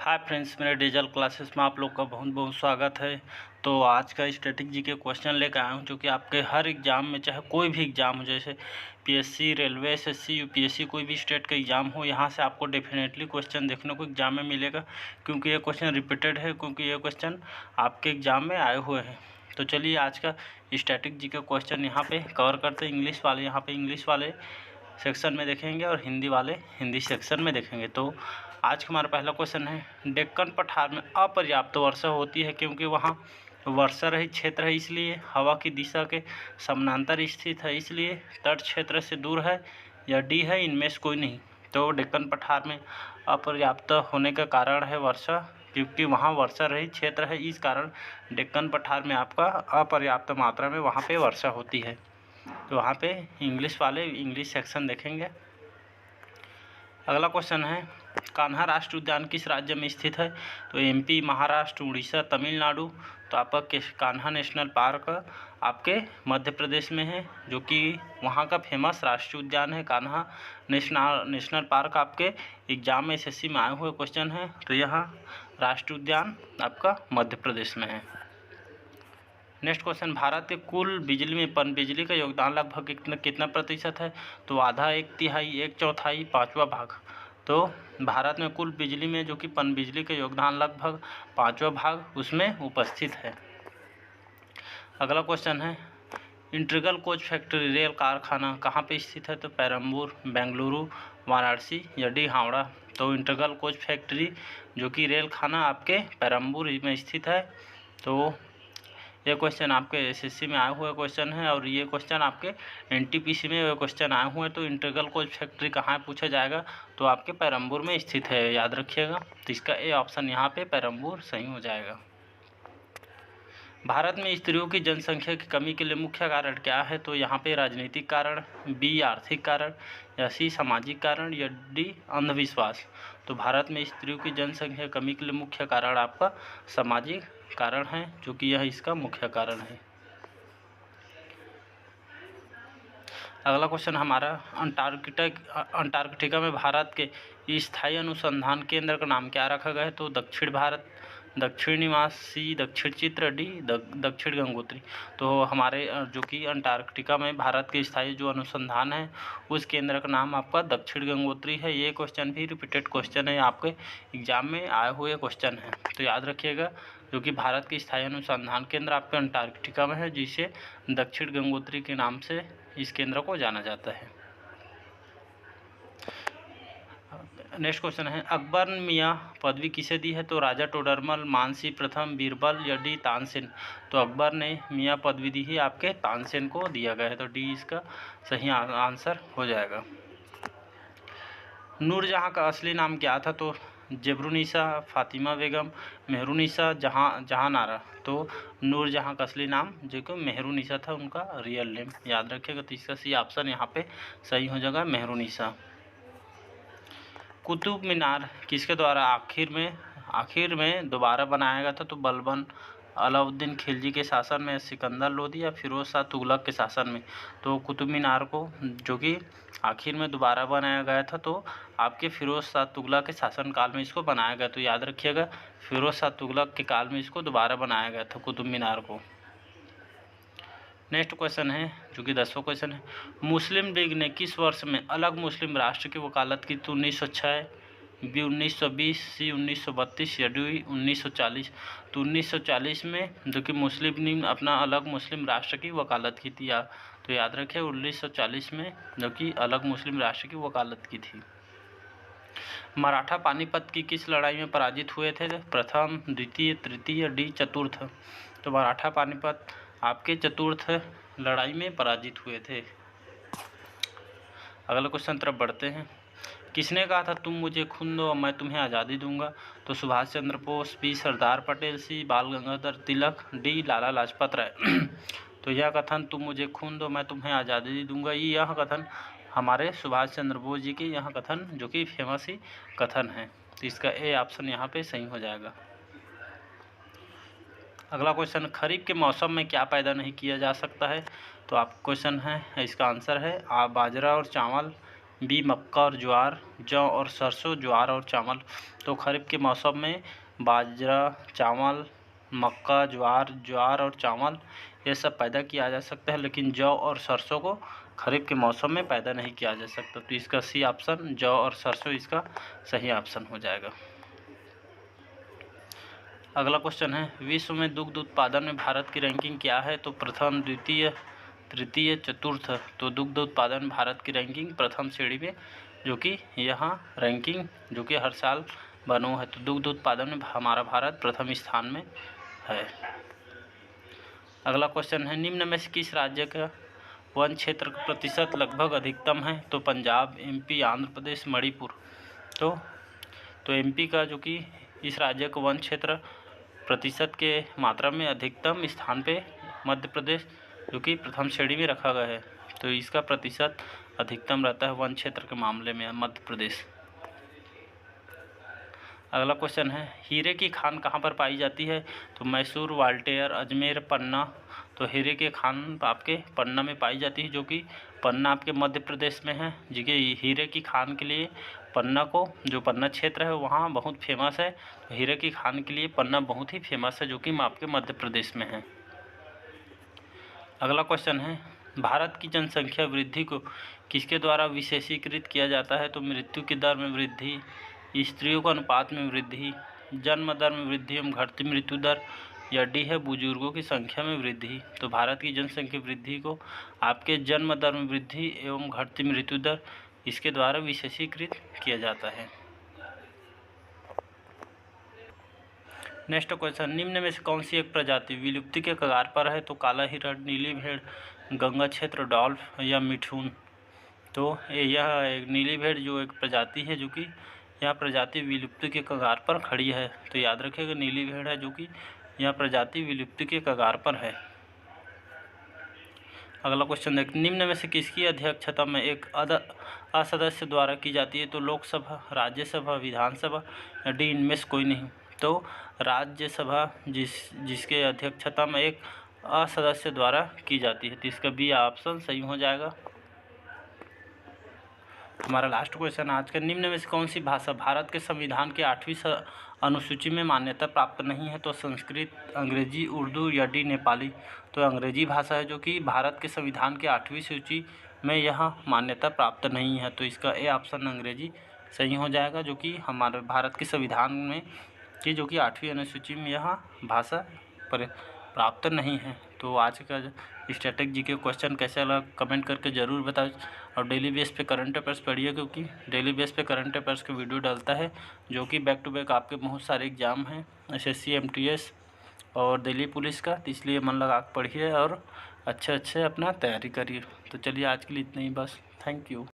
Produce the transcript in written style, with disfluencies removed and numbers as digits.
Hi friends, मेरे digital classes में आप लोग का बहुत बहुत स्वागत है। तो आज का स्टैटिक जी के क्वेश्चन लेकर आया हूँ जो कि आपके हर एग्ज़ाम में, चाहे कोई भी एग्ज़ाम हो, जैसे पीएससी, रेलवे, एसएससी, यूपीएससी, कोई भी स्टेट का एग्ज़ाम हो, यहाँ से आपको डेफिनेटली क्वेश्चन देखने को एग्ज़ाम में मिलेगा, क्योंकि ये क्वेश्चन रिपीटेड है, क्योंकि ये क्वेश्चन आपके एग्ज़ाम में आए हुए हैं। तो चलिए आज का स्टैटिक जी का क्वेश्चन यहाँ पे कवर करते हैं। इंग्लिश वाले यहाँ पे इंग्लिश वाले सेक्शन में देखेंगे और हिंदी वाले हिंदी सेक्शन में देखेंगे। तो आज का हमारा पहला क्वेश्चन है, डेक्कन पठार में अपर्याप्त वर्षा होती है क्योंकि वहाँ वर्षा रहित क्षेत्र है, इसलिए हवा की दिशा के समानांतर स्थित है, इसलिए तट क्षेत्र से दूर है, या डी है इनमें से कोई नहीं। तो डेक्कन पठार में अपर्याप्त होने का कारण है वर्षा, क्योंकि वहाँ वर्षा रहित क्षेत्र है, इस कारण डेक्कन पठार में आपका अपर्याप्त मात्रा में वहाँ पे वर्षा होती है। तो वहाँ पे इंग्लिश वाले इंग्लिश सेक्शन देखेंगे। अगला क्वेश्चन है, कान्हा राष्ट्रीय उद्यान किस राज्य में स्थित है? तो एमपी, महाराष्ट्र, उड़ीसा, तमिलनाडु। तो आपका कान्हा नेशनल पार्क आपके मध्य प्रदेश में है, जो कि वहाँ का फेमस राष्ट्रीय उद्यान है। कान्हा नेशनल पार्क आपके एग्जाम में एसएससी में आए हुए क्वेश्चन है। तो यहाँ राष्ट्रीय उद्यान आपका मध्य प्रदेश में है। नेक्स्ट क्वेश्चन, भारत के कुल बिजली में पनबिजली का योगदान लगभग कितना प्रतिशत है? तो आधा, एक तिहाई, एक चौथाई, पाँचवा भाग। तो भारत में कुल बिजली में जो कि पनबिजली का योगदान लगभग पाँचवा भाग उसमें उपस्थित है। अगला क्वेश्चन है, इंटीग्रल कोच फैक्ट्री रेल कारखाना कहाँ पे स्थित है? तो पेरम्बूर, बेंगलुरु, वाराणसी, या डी हावड़ा। तो इंटीग्रल कोच फैक्ट्री जो कि रेल खाना आपके पेरम्बूर में स्थित है। तो ये क्वेश्चन आपके एसएससी में आए हुए क्वेश्चन है, और ये क्वेश्चन आपके एनटीपीसी में ये क्वेश्चन आए हुए हैं। तो इंटीग्रल कोच फैक्ट्री कहाँ पूछा जाएगा? तो आपके पेरम्बूर में स्थित है, याद रखिएगा। तो इसका ए ऑप्शन यहाँ पे पेरम्बूर सही हो जाएगा। भारत में स्त्रियों की जनसंख्या की कमी के लिए मुख्य कारण क्या है? तो यहाँ पे राजनीतिक कारण, बी आर्थिक कारण, या सी सामाजिक कारण, या डी अंधविश्वास। तो भारत में स्त्रियों की जनसंख्या कमी के लिए मुख्य कारण आपका सामाजिक कारण है, जो कि यह इसका मुख्य कारण है। अगला क्वेश्चन हमारा, अंटार्कटिका में भारत के स्थायी अनुसंधान केंद्र का नाम क्या रखा गया है? तो दक्षिण भारत, दक्षिण निवास, सी दक्षिण चित्र, डी दक्षिण गंगोत्री। तो हमारे जो कि अंटार्कटिका में भारत के स्थायी जो अनुसंधान है उस केंद्र का नाम आपका दक्षिण गंगोत्री है। ये क्वेश्चन भी रिपीटेड क्वेश्चन है, आपके एग्जाम में आए हुए क्वेश्चन है, तो याद रखिएगा। जो कि भारत के स्थायी अनुसंधान केंद्र आपके अंटार्कटिका में है, जिसे दक्षिण गंगोत्री के नाम से इस केंद्र को जाना जाता है। नेक्स्ट क्वेश्चन है, अकबर ने मियाँ पदवी किसे दी है? तो राजा टोडरमल, मानसी प्रथम, बीरबल, या डी तानसेन। तो अकबर ने मियाँ पदवी दी है आपके तानसेन को दिया गया है। तो डी इसका सही आंसर हो जाएगा। नूरजहाँ का असली नाम क्या था? तो जेबरुनिसा, फातिमा बेगम, मेहरुनिसा, जहानारा। तो नूरजहाँ का असली नाम जो कि मेहरुनिसा था, उनका रियल नेम, याद रखिएगा। तो इसका सी ऑप्शन यहाँ पे सही हो जाएगा, मेहरुनिसा। कुतुब मीनार किसके द्वारा आखिर में दोबारा बनाया गया था? तो बलबन, अलाउद्दीन खिलजी के शासन में, सिकंदर लोदी, या फिरोज शाह तुगलक के शासन में। तो कुतुब मीनार को जो कि आखिर में दोबारा बनाया गया था, तो आपके फिरोज शाह तुगलक के शासनकाल में इसको बनाया गया। तो याद रखिएगा, फिरोज शाह तुगलक के काल में इसको दोबारा बनाया गया था कुतुब मीनार को। नेक्स्ट क्वेश्चन है जो कि 10वां क्वेश्चन है, मुस्लिम लीग ने किस वर्ष में अलग मुस्लिम राष्ट्र की वकालत की? तो 1906, बी 1920, सी 1932, या डी 1940। तो 1940 में जो कि मुस्लिम लीग अपना अलग मुस्लिम राष्ट्र की वकालत की थी। तो याद रखें 1940 में जो कि अलग मुस्लिम राष्ट्र की वकालत की थी। मराठा पानीपत की किस लड़ाई में पराजित हुए थे? प्रथम, द्वितीय, तृतीय, डी चतुर्थ। तो मराठा पानीपत आपके चतुर्थ लड़ाई में पराजित हुए थे। अगला क्वेश्चन तरफ बढ़ते हैं, किसने कहा था तुम मुझे खून दो मैं तुम्हें आज़ादी दूंगा? तो सुभाष चंद्र बोस, बी सरदार पटेल, सी बाल गंगाधर तिलक, डी लाला लाजपत राय। तो यह कथन, तुम मुझे खून दो मैं तुम्हें आज़ादी दूंगा, यह कथन हमारे सुभाष चंद्र बोस जी की यह कथन जो कि फेमस ही कथन है। तो इसका ए ऑप्शन यहाँ पे सही हो जाएगा। अगला क्वेश्चन, खरीफ के मौसम में क्या पैदा नहीं किया जा सकता है? तो आप क्वेश्चन है, इसका आंसर है बाजरा और चावल, बी मक्का और ज्वार, जौ और सरसों, ज्वार और चावल। तो खरीफ के मौसम में बाजरा, चावल, मक्का, ज्वार और चावल ये सब पैदा किया जा सकता है, लेकिन जौ और सरसों को खरीफ के मौसम में पैदा नहीं किया जा सकता। तो इसका सी ऑप्शन जौ और सरसों इसका सही ऑप्शन हो जाएगा। अगला क्वेश्चन है, विश्व में दुग्ध उत्पादन में भारत की रैंकिंग क्या है? तो प्रथम, द्वितीय, तृतीय, चतुर्थ। तो दुग्ध उत्पादन भारत की रैंकिंग प्रथम श्रेणी में, जो कि यहाँ रैंकिंग जो कि हर साल बनो है। तो दुग्ध उत्पादन में हमारा भारत प्रथम स्थान में है। अगला क्वेश्चन है, निम्न में से किस राज्य का वन क्षेत्र का प्रतिशत लगभग अधिकतम है? तो पंजाब, एमपी, आंध्र प्रदेश, मणिपुर। तो एमपी का जो कि इस राज्य का वन क्षेत्र प्रतिशत के मात्रा में अधिकतम स्थान पे मध्य प्रदेश जो कि प्रथम श्रेणी में रखा गया है। तो इसका प्रतिशत अधिकतम रहता है वन क्षेत्र के मामले में मध्य प्रदेश। अगला क्वेश्चन है, हीरे की खान कहाँ पर पाई जाती है? तो मैसूर, ग्वालियर, अजमेर, पन्ना। तो हीरे की खान आपके पन्ना में पाई जाती है, जो कि पन्ना आपके मध्य प्रदेश में है। जी के हीरे की खान के लिए पन्ना को, जो पन्ना क्षेत्र है वहाँ बहुत फेमस है। तो हीरे की खान के लिए पन्ना बहुत ही फेमस है, जो कि आपके मध्य प्रदेश में है। अगला क्वेश्चन है, भारत की जनसंख्या वृद्धि को किसके द्वारा विशेषीकृत किया जाता है? तो मृत्यु की दर में वृद्धि, स्त्रियों का अनुपात में वृद्धि, जन्म दर में वृद्धि एवं घटती मृत्यु दर, या डी है बुजुर्गों की संख्या में वृद्धि। तो भारत की जनसंख्या वृद्धि को आपके जन्म दर में वृद्धि एवं घटती मृत्यु दर इसके द्वारा विशेषीकृत किया जाता है। नेक्स्ट क्वेश्चन, निम्न में से कौन सी एक प्रजाति विलुप्ति के कगार पर है? तो काला हिरण, नीली भेड़, गंगा क्षेत्र डॉल्फ या मिठून। तो यह एक नीली भेड़ जो एक प्रजाति है, जो कि यह प्रजाति विलुप्ति के कगार पर खड़ी है। तो याद रखिएगा नीली भेड़ है जो कि यह प्रजाति विलुप्ति के कगार पर है। अगला क्वेश्चन देख, निम्न में से किसकी अध्यक्षता में एक असदस्य द्वारा की जाती है? तो लोकसभा, राज्यसभा, विधानसभा, या डी इनमें से कोई नहीं। तो राज्यसभा जिसके अध्यक्षता में एक असदस्य द्वारा की जाती है। तो इसका बी ऑप्शन सही हो जाएगा। हमारा लास्ट क्वेश्चन आज का, निम्न में से कौन सी भाषा भारत के संविधान के 8वीं अनुसूची में मान्यता प्राप्त नहीं है? तो संस्कृत, अंग्रेजी, उर्दू, या डी नेपाली। तो अंग्रेजी भाषा है जो कि भारत के संविधान के 8वीं सूची में यह मान्यता प्राप्त नहीं है। तो इसका ए ऑप्शन अंग्रेजी सही हो जाएगा, जो कि हमारे भारत के संविधान में की जो कि 8वीं अनुसूची में यह भाषा प्राप्त नहीं है। तो आज का स्टैटिक जीके क्वेश्चन कैसे लगा कमेंट करके ज़रूर बताएं, और डेली बेस पे करंट अफेयर्स पढ़िए, क्योंकि डेली बेस पे करंट अफेयर्स के वीडियो डालता है, जो कि बैक टू बैक आपके बहुत सारे एग्जाम हैं, SSC, MTS और दिल्ली पुलिस का। तो इसलिए मन लगा के पढ़िए और अच्छे अपना तैयारी करिए। तो चलिए आज के लिए इतना ही बस। Thank you.